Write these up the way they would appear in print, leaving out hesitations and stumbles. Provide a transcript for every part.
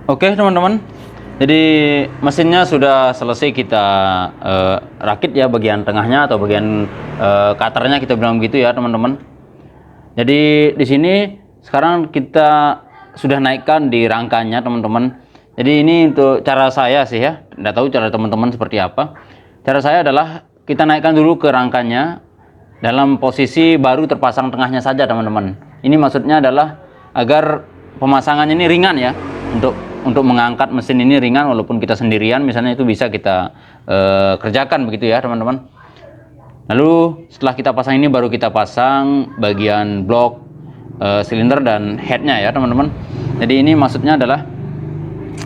Oke teman-teman, jadi mesinnya sudah selesai kita rakit ya, bagian tengahnya atau bagian cutter-nya kita bilang begitu ya teman-teman. Jadi di sini sekarang kita sudah naikkan di rangkanya teman-teman. Jadi ini untuk cara saya sih ya, tidak tahu cara teman-teman seperti apa. Cara saya adalah kita naikkan dulu ke rangkanya dalam posisi baru terpasang tengahnya saja teman-teman. Ini maksudnya adalah agar pemasangannya ini ringan ya, untuk mengangkat mesin ini ringan, walaupun kita sendirian misalnya itu bisa kita kerjakan begitu ya teman-teman. Lalu setelah kita pasang ini baru kita pasang bagian blok silinder dan headnya ya teman-teman. Jadi ini maksudnya adalah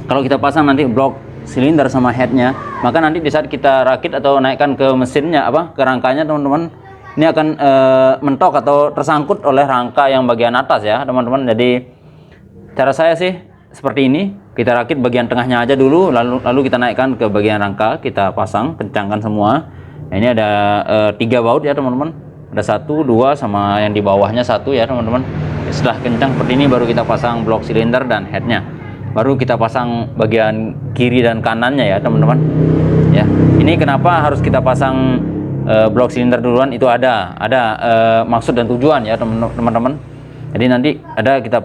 kalau kita pasang nanti blok silinder sama headnya, maka nanti di saat kita rakit atau naikkan ke mesinnya ke rangkanya teman-teman, ini akan mentok atau tersangkut oleh rangka yang bagian atas ya teman-teman. Jadi cara saya sih seperti ini, kita rakit bagian tengahnya aja dulu, lalu kita naikkan ke bagian rangka, kita pasang, kencangkan semua. Nah, ini ada 3 baut ya teman-teman, ada 1, 2 sama yang di bawahnya 1 ya teman-teman. Setelah kencang seperti ini baru kita pasang blok silinder dan headnya, baru kita pasang bagian kiri dan kanannya ya teman-teman. Ya, ini kenapa harus kita pasang blok silinder duluan, itu ada maksud dan tujuan ya teman-teman. Jadi nanti ada kita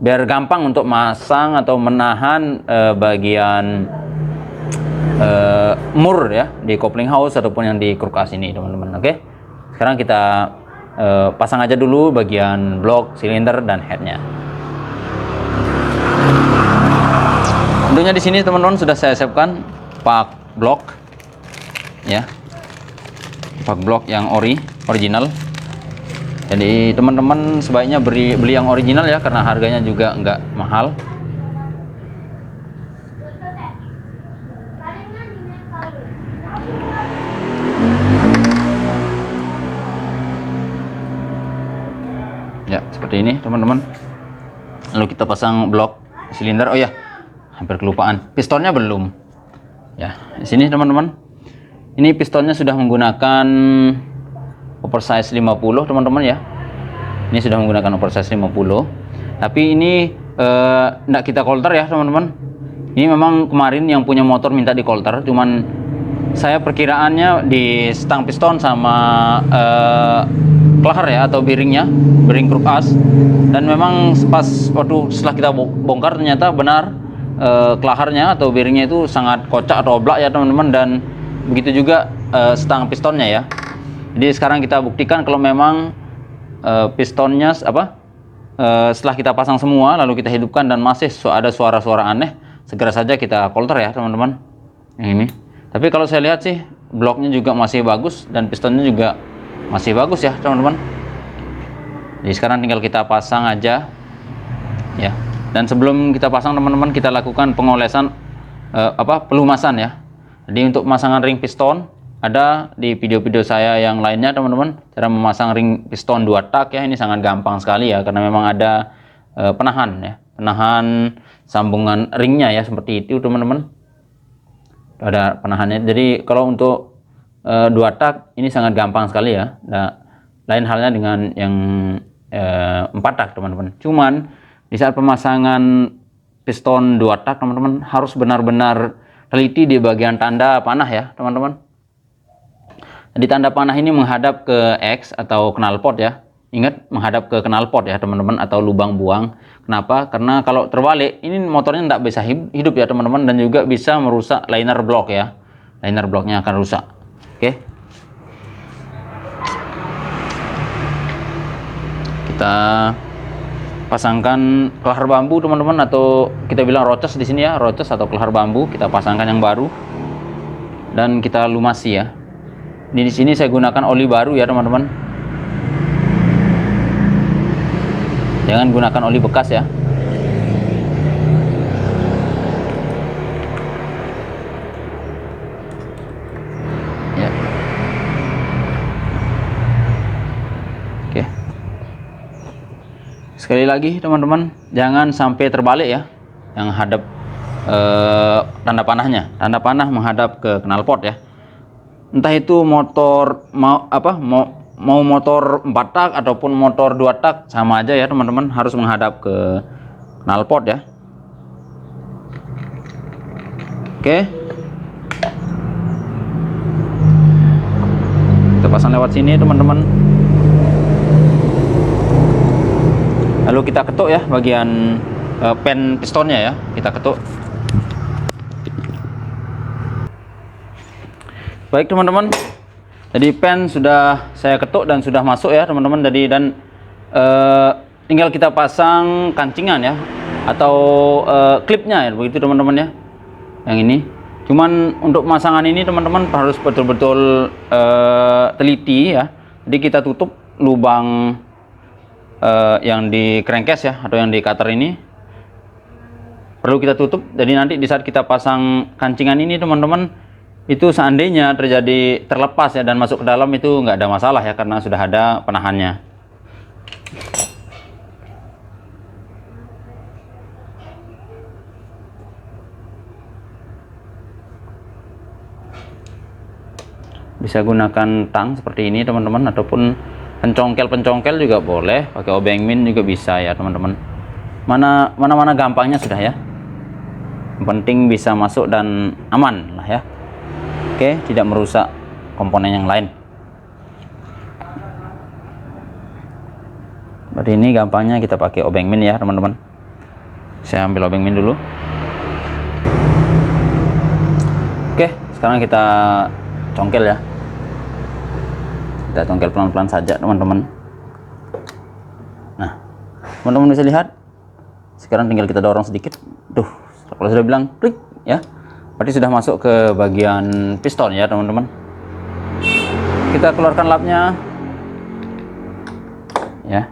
biar gampang untuk masang atau menahan bagian mur ya di coupling house ataupun yang di kruk as ini teman-teman. Oke, sekarang kita pasang aja dulu bagian blok silinder dan headnya. Tentunya di sini teman-teman sudah saya siapkan pak blok ya, pak blok yang original. Jadi teman-teman sebaiknya beli yang original ya, karena harganya juga nggak mahal. Ya seperti ini teman-teman. Lalu kita pasang blok silinder. Oh ya, hampir kelupaan, pistonnya belum. Ya di sini teman-teman, ini pistonnya sudah menggunakan oversize 50 teman-teman ya. Ini sudah menggunakan oversize 50, tapi ini enggak kita kolter ya teman-teman. Ini memang kemarin yang punya motor minta di kolter, cuman saya perkiraannya di stang piston sama klaher ya, atau bearing kruk as. Dan memang pas setelah kita bongkar ternyata benar klahernya atau bearingnya itu sangat kocak atau oblak ya teman-teman, dan begitu juga stang pistonnya ya. Jadi sekarang kita buktikan kalau memang pistonnya setelah kita pasang semua lalu kita hidupkan dan masih ada suara-suara aneh, segera saja kita kolter ya teman-teman. Yang ini. Tapi kalau saya lihat sih bloknya juga masih bagus dan pistonnya juga masih bagus ya teman-teman. Jadi sekarang tinggal kita pasang aja ya. Dan sebelum kita pasang teman-teman, kita lakukan pengolesan pelumasan ya. Jadi untuk pemasangan ring piston ada di video-video saya yang lainnya teman-teman, cara memasang ring piston 2 tak ya. Ini sangat gampang sekali ya, karena memang ada penahan sambungan ringnya ya, seperti itu teman-teman. Ada penahannya. Jadi kalau untuk 2 tak ini sangat gampang sekali ya. Nah, lain halnya dengan yang 4 tak teman-teman. Cuman di saat pemasangan piston 2 tak teman-teman harus benar-benar teliti di bagian tanda panah ya teman-teman. Jadi tanda panah ini menghadap ke X atau knalpot ya. Ingat, menghadap ke knalpot ya teman-teman, atau lubang buang. Kenapa? Karena kalau terbalik ini motornya tidak bisa hidup ya teman-teman, dan juga bisa merusak liner block ya. Liner blocknya akan rusak. Oke. Kita pasangkan kelahar bambu teman-teman, atau kita bilang roces di sini ya, roces atau kelahar bambu. Kita pasangkan yang baru dan kita lumasi ya. Di sini saya gunakan oli baru ya teman-teman. Jangan gunakan oli bekas ya. Ya. Oke. Sekali lagi teman-teman, jangan sampai terbalik ya. Yang hadap tanda panahnya. Tanda panah menghadap ke knalpot ya. Entah itu motor mau motor 4 tak ataupun motor 2 tak sama aja ya teman-teman, harus menghadap ke knalpot ya. Oke. Kita pasang lewat sini teman-teman. Lalu kita ketuk ya bagian pen pistonnya ya, kita ketuk. Baik teman-teman, jadi pen sudah saya ketuk dan sudah masuk ya teman-teman. Jadi dan tinggal kita pasang kancingan ya, atau klipnya ya, begitu teman-teman ya. Yang ini, cuman untuk pemasangan ini teman-teman harus betul-betul teliti ya. Jadi kita tutup lubang yang di crankcase ya, atau yang di cutter ini perlu kita tutup. Jadi nanti di saat kita pasang kancingan ini teman-teman, itu seandainya terjadi terlepas ya dan masuk ke dalam, itu nggak ada masalah ya, karena sudah ada penahannya. Bisa gunakan tang seperti ini teman-teman, ataupun pencongkel juga boleh, pakai obeng min juga bisa ya teman-teman. Mana gampangnya sudah ya, yang penting bisa masuk dan aman lah ya. Oke, tidak merusak komponen yang lain. Berarti ini gampangnya kita pakai obeng min ya teman-teman. Saya ambil obeng min dulu. Oke, sekarang kita congkel ya. Kita congkel pelan-pelan saja teman-teman. Nah, teman-teman bisa lihat. Sekarang tinggal kita dorong sedikit. Tuh, kalau sudah bilang klik ya, berarti sudah masuk ke bagian piston ya teman-teman. Kita keluarkan lapnya ya.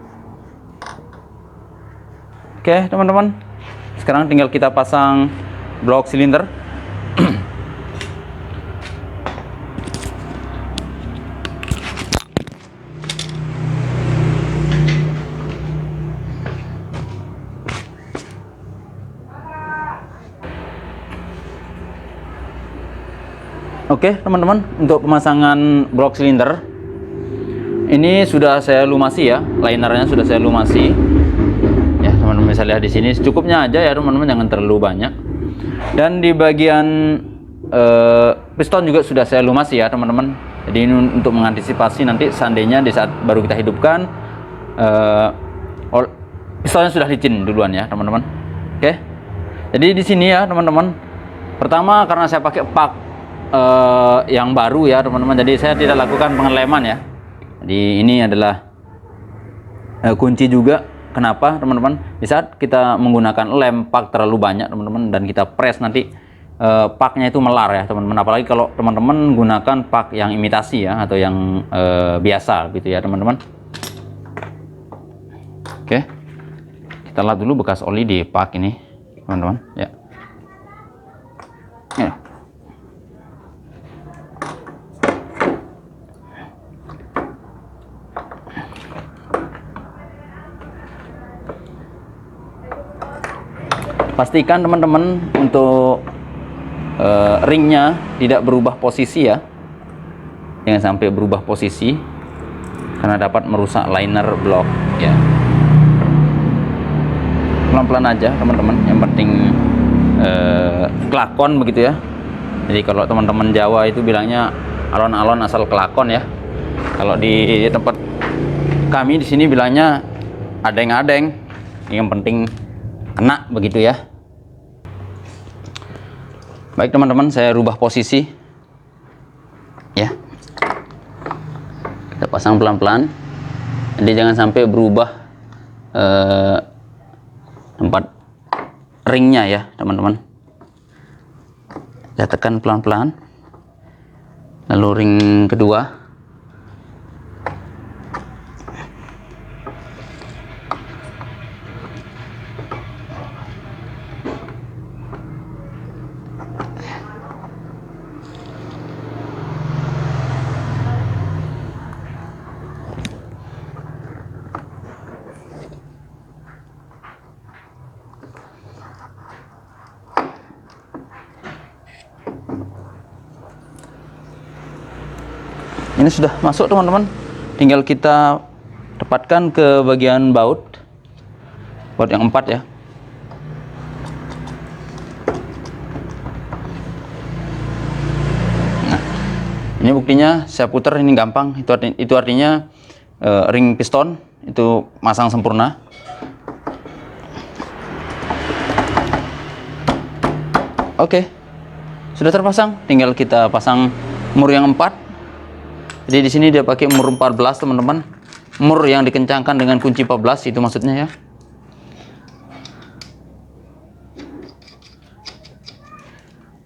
Oke teman-teman, sekarang tinggal kita pasang blok silinder. Oke teman-teman, untuk pemasangan blok silinder ini sudah saya lumasi ya, linernya sudah saya lumasi ya teman-teman. Bisa lihat di sini secukupnya aja ya teman-teman, jangan terlalu banyak. Dan di bagian piston juga sudah saya lumasi ya teman-teman. Jadi ini untuk mengantisipasi nanti seandainya di saat baru kita hidupkan pistonnya sudah licin duluan ya teman-teman. Oke, jadi di sini ya teman-teman, pertama karena saya pakai pak yang baru ya teman-teman, jadi saya tidak lakukan pengeleman ya. Jadi ini adalah kunci juga kenapa teman-teman, di saat kita menggunakan lem pak terlalu banyak teman-teman dan kita press nanti paknya itu melar ya teman-teman. Apalagi kalau teman-teman gunakan pak yang imitasi ya, atau yang biasa gitu ya teman-teman. Oke, kita lihat dulu bekas oli di pak ini teman-teman ya. Pastikan teman-teman untuk ringnya tidak berubah posisi ya, jangan sampai berubah posisi karena dapat merusak liner blok ya. Pelan-pelan aja teman-teman, yang penting kelakon begitu ya. Jadi kalau teman-teman Jawa itu bilangnya alon-alon asal kelakon ya. Kalau di tempat kami di sini bilangnya adeng-adeng, yang penting kena begitu ya. Baik teman-teman, saya rubah posisi ya. Kita pasang pelan-pelan, jadi jangan sampai berubah tempat ringnya ya teman-teman. Kita tekan pelan-pelan, lalu ring kedua. Ini sudah masuk teman-teman, tinggal kita tepatkan ke bagian baut yang 4 ya. Ini buktinya saya putar ini gampang. Itu artinya ring piston itu masang sempurna. Oke, sudah terpasang. Tinggal kita pasang mur yang 4. Jadi di sini dia pakai mur 14 teman-teman. Mur yang dikencangkan dengan kunci 14 itu maksudnya ya.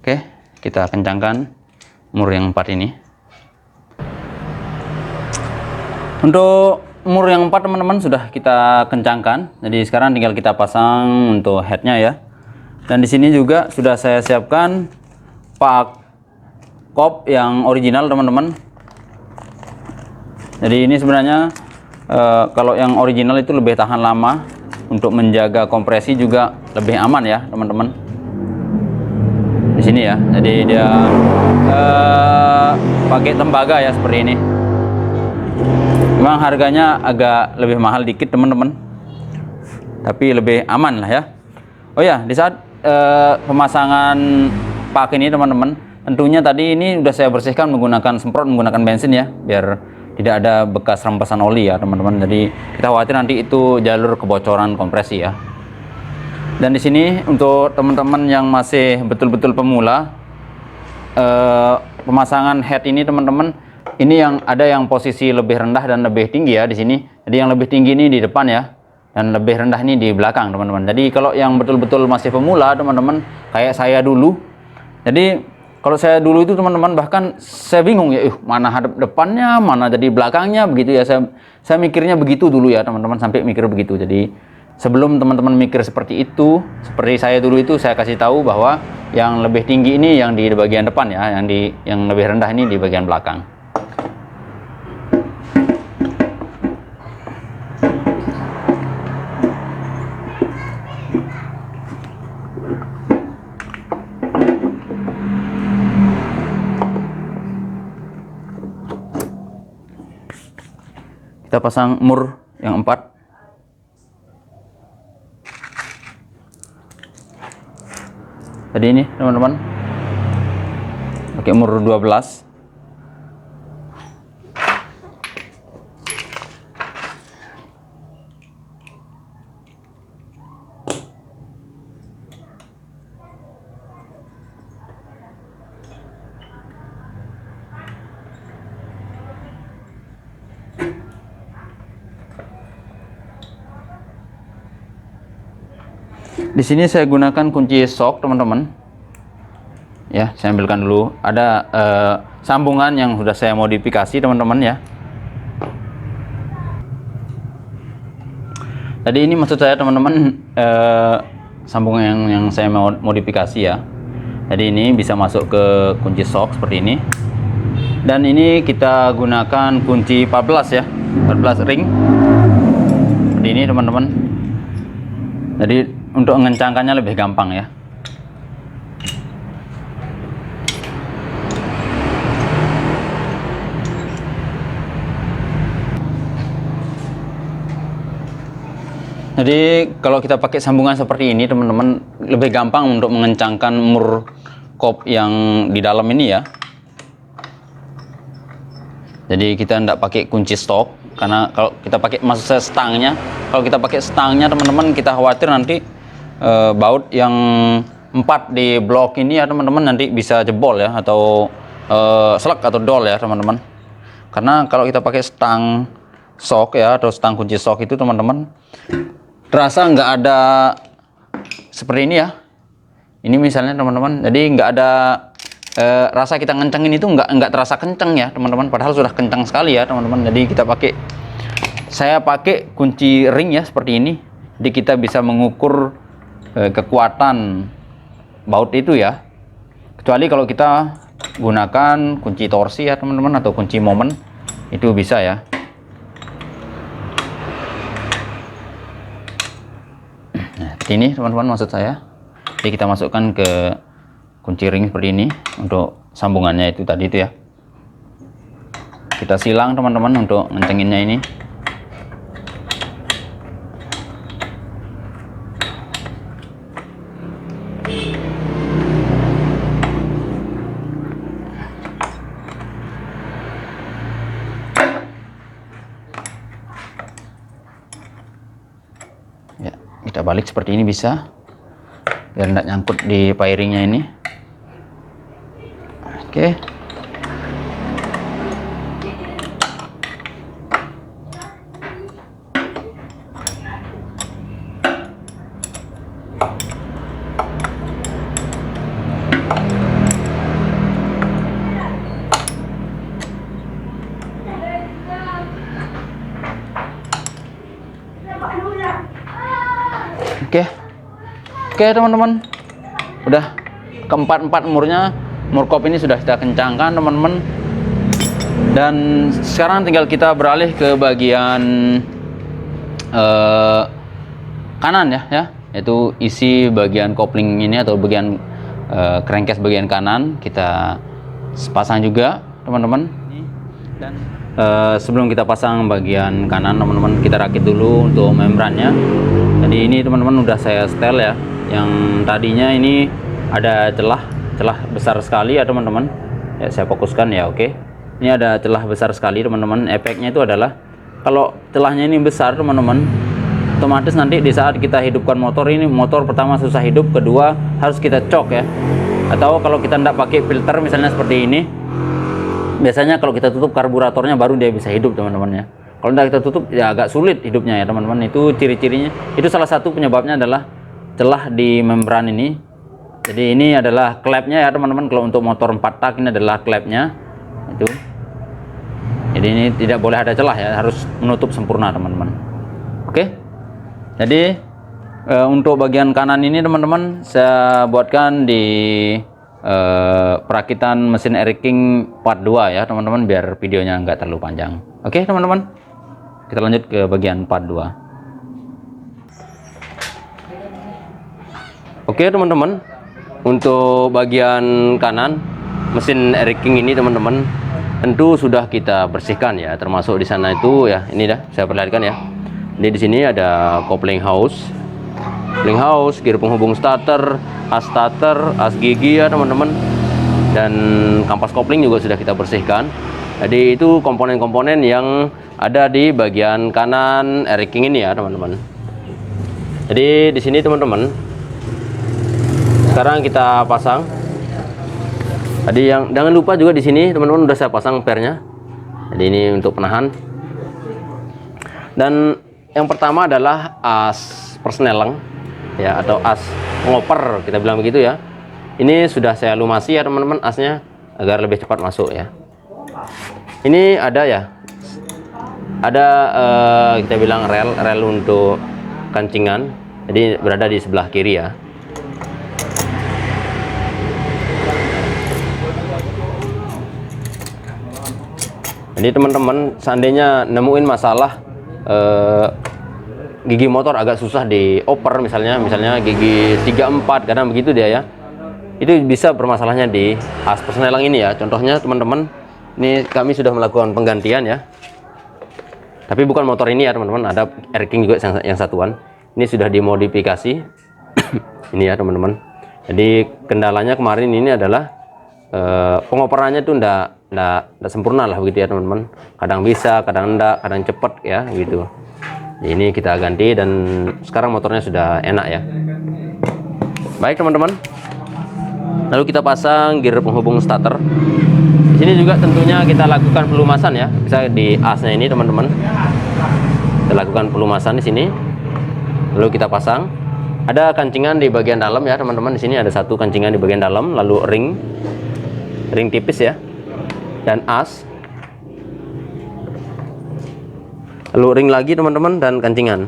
Oke, kita kencangkan mur yang 4 ini. Untuk mur yang 4 teman-teman sudah kita kencangkan. Jadi sekarang tinggal kita pasang untuk headnya ya. Dan di sini juga sudah saya siapkan pak kop yang original teman-teman. Jadi ini sebenarnya kalau yang original itu lebih tahan lama, untuk menjaga kompresi juga lebih aman ya teman-teman. Di sini ya, jadi dia pakai tembaga ya seperti ini. Memang harganya agak lebih mahal dikit teman-teman, tapi lebih aman lah ya. Oh ya, di saat pemasangan pak ini teman-teman, tentunya tadi ini udah saya bersihkan menggunakan semprot, menggunakan bensin ya, biar tidak ada bekas rampasan oli ya teman-teman. Jadi kita khawatir nanti itu jalur kebocoran kompresi ya. Dan di sini untuk teman-teman yang masih betul-betul pemula, pemasangan head ini teman-teman, ini yang ada yang posisi lebih rendah dan lebih tinggi ya di sini. Jadi yang lebih tinggi ini di depan ya, dan lebih rendah ini di belakang teman-teman. Jadi kalau yang betul-betul masih pemula teman-teman, kayak saya dulu, jadi kalau saya dulu itu teman-teman, bahkan saya bingung ya, mana hadap depannya, mana jadi belakangnya begitu ya. Saya mikirnya begitu dulu ya teman-teman, sampai mikir begitu. Jadi sebelum teman-teman mikir seperti itu, seperti saya dulu itu, saya kasih tahu bahwa yang lebih tinggi ini yang di bagian depan ya, yang lebih rendah ini di bagian belakang. Kita pasang mur yang 4. Tadi ini teman-teman pakai mur 12. Di sini saya gunakan kunci shock teman-teman. Ya, saya ambilkan dulu. Ada sambungan yang sudah saya modifikasi teman-teman ya. Tadi ini maksud saya teman-teman, sambungan yang saya mau modifikasi ya. Jadi ini bisa masuk ke kunci shock seperti ini. Dan ini kita gunakan kunci 14 ya, 14 ring. Seperti ini teman-teman. Jadi untuk mengencangkannya lebih gampang ya. Jadi kalau kita pakai sambungan seperti ini teman-teman, lebih gampang untuk mengencangkan mur kop yang di dalam ini ya. Jadi kita tidak pakai kunci stok, karena kalau kita pakai, maksud saya stangnya, kalau kita pakai stangnya teman-teman, kita khawatir nanti baut yang 4 di blok ini ya teman-teman, nanti bisa jebol ya, atau selek atau dol ya teman-teman. Karena kalau kita pakai stang shock ya, atau stang kunci shock itu teman-teman, terasa nggak ada seperti ini ya. Ini misalnya teman-teman, jadi nggak ada rasa kita ngencengin itu nggak terasa kenceng ya teman-teman, padahal sudah kencang sekali ya teman-teman. Jadi saya pakai kunci ring ya seperti ini, jadi kita bisa mengukur kekuatan baut itu ya. Kecuali kalau kita gunakan kunci torsi ya teman-teman, atau kunci momen, itu bisa ya. Nah, ini teman-teman maksud saya. Jadi kita masukkan ke kunci ring seperti ini untuk sambungannya itu tadi itu ya. Kita silang teman-teman untuk ngencenginnya ini. kita balik seperti ini bisa, biar tidak nyangkut di fairingnya ini. Oke. Oke teman-teman, udah keempat murnya, murkop ini sudah kita kencangkan teman-teman. Dan sekarang tinggal kita beralih ke bagian kanan ya, yaitu isi bagian kopling ini atau bagian crankcase bagian kanan kita pasang juga teman-teman. Dan sebelum kita pasang bagian kanan teman-teman, kita rakit dulu untuk membrannya. Jadi ini teman-teman udah saya setel ya. Yang tadinya ini ada celah besar sekali ya teman-teman. Ya saya fokuskan ya, oke. Ini ada celah besar sekali teman-teman. Efeknya itu adalah kalau celahnya ini besar teman-teman, otomatis nanti di saat kita hidupkan motor ini, motor pertama susah hidup, kedua harus kita cok ya. Atau kalau kita tidak pakai filter misalnya seperti ini, biasanya kalau kita tutup karburatornya baru dia bisa hidup teman-teman ya. Kalau tidak kita tutup ya agak sulit hidupnya ya teman-teman. Itu ciri-cirinya. Itu salah satu penyebabnya adalah celah di membran ini. Jadi ini adalah klepnya ya teman-teman. Kalau untuk motor 4 tak ini adalah klepnya itu. Jadi ini tidak boleh ada celah ya, harus menutup sempurna teman-teman. Oke. Jadi untuk bagian kanan ini teman-teman saya buatkan di perakitan mesin Air King part 2 ya teman-teman, biar videonya nggak terlalu panjang. Oke teman-teman, kita lanjut ke bagian part 2. Oke teman-teman, untuk bagian kanan mesin Air King ini teman-teman tentu sudah kita bersihkan ya, termasuk di sana itu ya, ini dah saya perlihatkan ya. Ini di sini ada coupling house, gear penghubung starter, as starter, as gigi ya teman-teman, dan kampas kopling juga sudah kita bersihkan. Jadi itu komponen-komponen yang ada di bagian kanan Air King ini ya teman-teman. Jadi di sini teman-teman, sekarang kita pasang. Tadi yang jangan lupa juga di sini teman-teman udah saya pasang pernya. Jadi ini untuk penahan. Dan yang pertama adalah as persneleng ya, atau as ngoper kita bilang begitu ya. Ini sudah saya lumasi ya teman-teman asnya agar lebih cepat masuk ya. Ini ada ya, ada kita bilang rel untuk kancingan, jadi berada di sebelah kiri ya. Jadi teman-teman seandainya nemuin masalah gigi motor agak susah dioper, misalnya gigi 3-4 kadang begitu dia ya, itu bisa bermasalahnya di as persneleng ini ya. Contohnya teman-teman, ini kami sudah melakukan penggantian ya, tapi bukan motor ini ya teman-teman, ada Air King juga yang satuan. Ini sudah dimodifikasi ini ya teman-teman. Jadi kendalanya kemarin ini adalah pengoperannya tuh ndak sempurna lah begitu ya teman-teman. Kadang bisa, kadang enggak, kadang cepet ya gitu. Ini kita ganti dan sekarang motornya sudah enak ya. Baik teman-teman, lalu kita pasang gear penghubung starter. Di sini juga tentunya kita lakukan pelumasan ya, bisa di asnya ini teman-teman. Kita lakukan pelumasan di sini. Lalu kita pasang. Ada kancingan di bagian dalam ya teman-teman. Di sini ada satu kancingan di bagian dalam, lalu ring tipis ya, dan as, lalu ring lagi teman-teman, dan kancingan.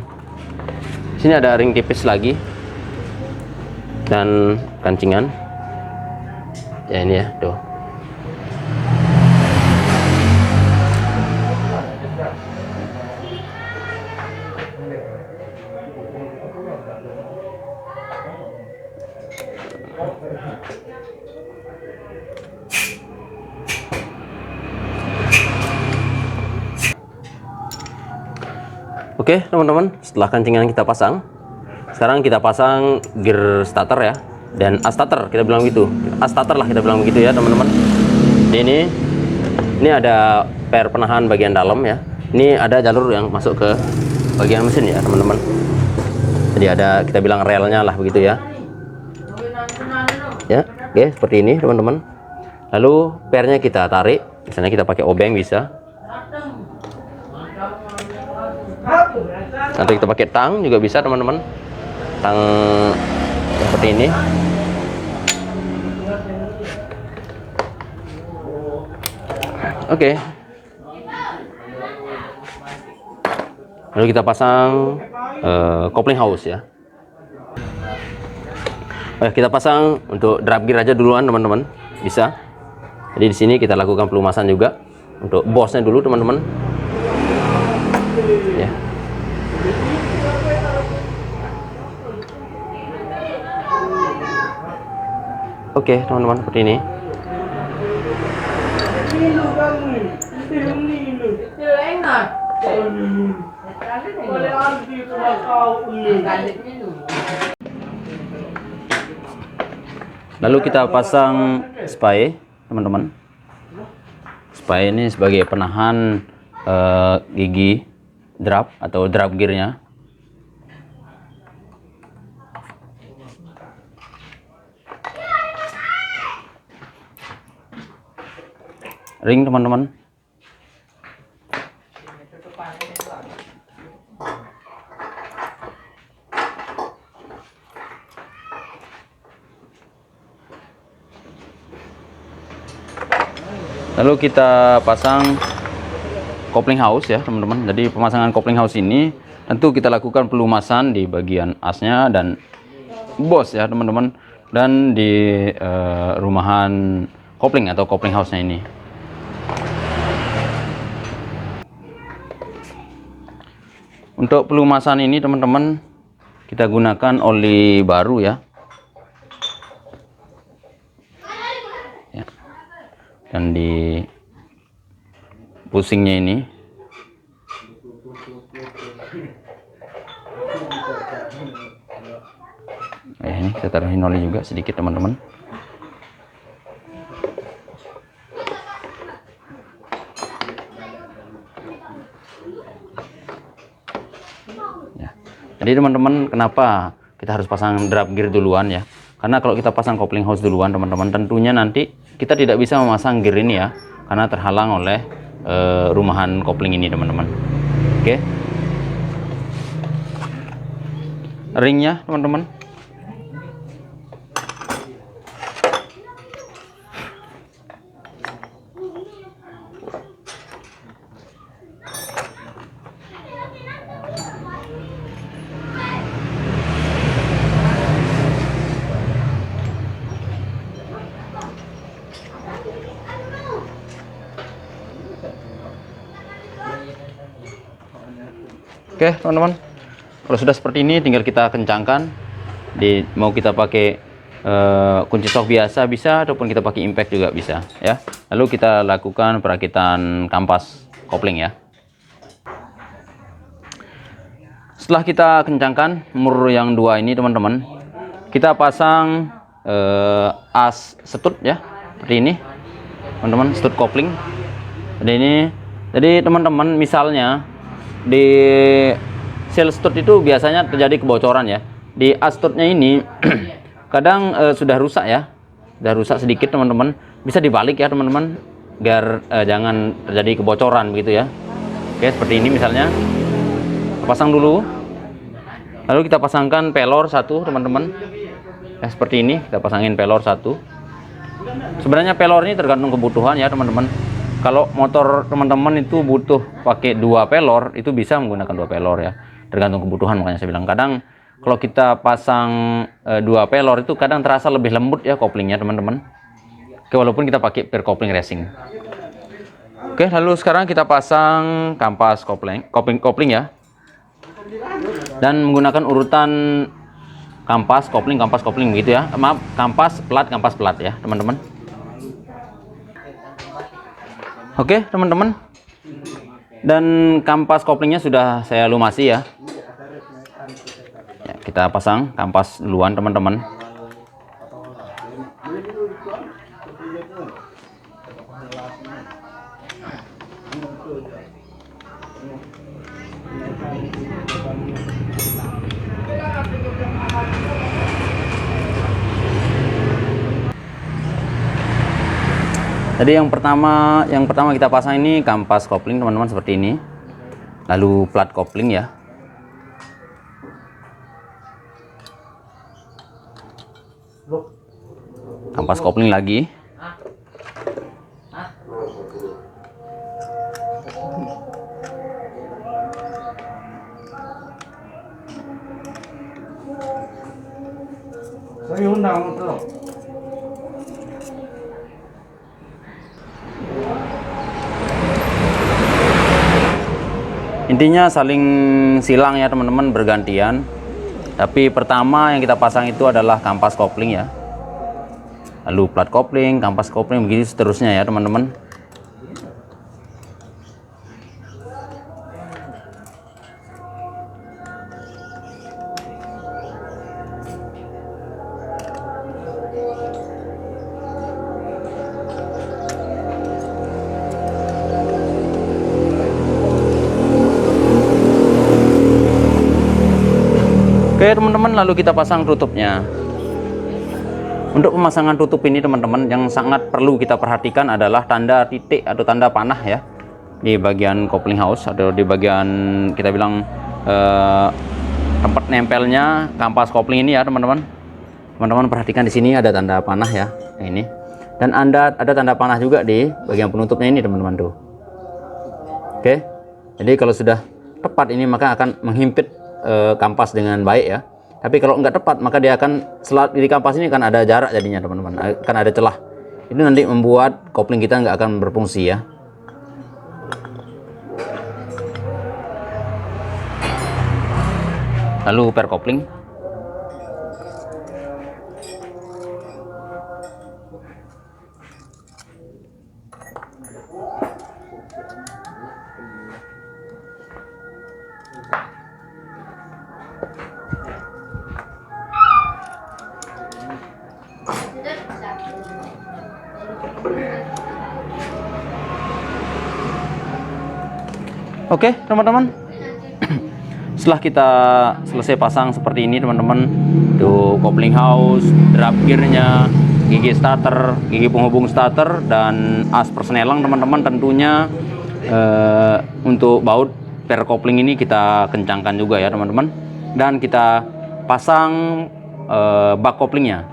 Di sini ada ring tipis lagi dan kancingan ya, ini ya tuh. Oke teman-teman, setelah kancingan kita pasang, sekarang kita pasang gear starter ya, dan as starter kita bilang gitu, as starter lah kita bilang begitu ya teman-teman. Ini ada per penahan bagian dalam ya. Ini ada jalur yang masuk ke bagian mesin ya teman-teman. Jadi ada kita bilang relnya lah begitu ya. Ya, oke, seperti ini teman-teman. Lalu pernya kita tarik, misalnya kita pakai obeng bisa. Nanti kita pakai tang juga bisa teman-teman. Tang seperti ini. Oke. Lalu kita pasang coupling house ya. Kita pasang untuk drop gear aja duluan teman-teman, bisa. Jadi di sini kita lakukan pelumasan juga untuk bosnya dulu teman-teman. Ya. Oke teman-teman, seperti ini. Lalu kita pasang spy teman-teman. Spy ini sebagai penahan gigi drop atau drop gearnya. Ring teman-teman. Lalu kita pasang coupling house ya teman-teman. Jadi pemasangan coupling house ini tentu kita lakukan pelumasan di bagian asnya dan bos ya teman-teman, dan di rumahan coupling atau coupling house-nya ini. Untuk pelumasan ini teman-teman, kita gunakan oli baru ya. Dan di pusingnya ini ini kita taruhin oli juga sedikit teman-teman. Ya. Jadi teman-teman, kenapa kita harus pasang drop gear duluan ya? Karena kalau kita pasang coupling house duluan teman-teman, tentunya nanti kita tidak bisa memasang gear ini ya, karena terhalang oleh rumahan kopling ini teman-teman. Oke. Ringnya teman-teman. Oke teman-teman, kalau sudah seperti ini tinggal kita kencangkan. Mau kita pakai kunci sok biasa bisa, ataupun kita pakai impact juga bisa ya. Lalu kita lakukan perakitan kampas kopling ya. Setelah kita kencangkan mur yang dua ini teman-teman, kita pasang as setut ya, seperti ini teman-teman, setut kopling. Jadi teman-teman, misalnya di sel stud itu biasanya terjadi kebocoran ya. Di as studnya ini kadang sudah rusak ya, sudah rusak sedikit teman-teman. Bisa dibalik ya teman-teman, biar jangan terjadi kebocoran begitu ya. Oke, seperti ini misalnya. Pasang dulu, lalu kita pasangkan pelor satu teman-teman ya, seperti ini kita pasangin pelor satu. Sebenarnya pelor ini tergantung kebutuhan ya teman-teman. Kalau motor teman-teman itu butuh pakai 2 pelor, itu bisa menggunakan 2 pelor ya, tergantung kebutuhan. Makanya saya bilang kadang kalau kita pasang 2 pelor itu kadang terasa lebih lembut ya koplingnya teman-teman. Oke, walaupun kita pakai per kopling racing. Oke, lalu sekarang kita pasang kampas kopling ya, dan menggunakan urutan kampas kopling begitu ya. Maaf, kampas pelat ya teman-teman. Oke teman-teman, dan kampas koplingnya sudah saya lumasi ya. Kita pasang kampas duluan teman-teman. Jadi yang pertama kita pasang ini kampas kopling teman-teman, seperti ini. Lalu plat kopling ya. Kampas kopling lagi. Intinya saling silang ya teman-teman, bergantian. Tapi pertama yang kita pasang itu adalah kampas kopling ya. Lalu plat kopling, kampas kopling, begitu seterusnya ya teman-teman. Oke teman-teman, lalu kita pasang tutupnya. Untuk pemasangan tutup ini teman-teman, yang sangat perlu kita perhatikan adalah tanda titik atau tanda panah ya, di bagian coupling house atau di bagian kita bilang tempat nempelnya kampas kopling ini ya teman-teman. Teman-teman perhatikan di sini ada tanda panah ya, ini. Dan ada tanda panah juga di bagian penutupnya ini teman-teman tuh. Oke, jadi kalau sudah tepat ini maka akan menghimpit kampas dengan baik ya. Tapi kalau nggak tepat maka dia akan di kampas ini kan ada jarak jadinya teman-teman, akan ada celah. Ini nanti membuat kopling kita nggak akan berfungsi ya. Lalu per kopling. Oke teman-teman, setelah kita selesai pasang seperti ini teman-teman, tuh coupling house, drop gearnya, gigi starter, gigi penghubung starter, dan as persnelang teman-teman. Tentunya untuk baut per kopling ini kita kencangkan juga ya teman-teman, dan kita pasang bak koplingnya.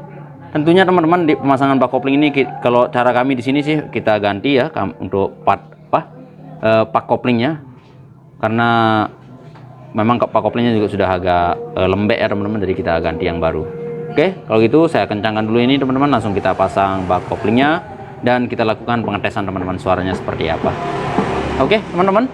Tentunya teman-teman, di pemasangan bak kopling ini kalau cara kami di sini sih kita ganti ya untuk pak koplingnya, karena memang pak koplingnya juga sudah agak lembek ya teman-teman, jadi kita ganti yang baru. Oke, kalau gitu saya kencangkan dulu ini teman-teman, langsung kita pasang bak koplingnya dan kita lakukan pengetesan teman-teman, suaranya seperti apa. Oke teman-teman.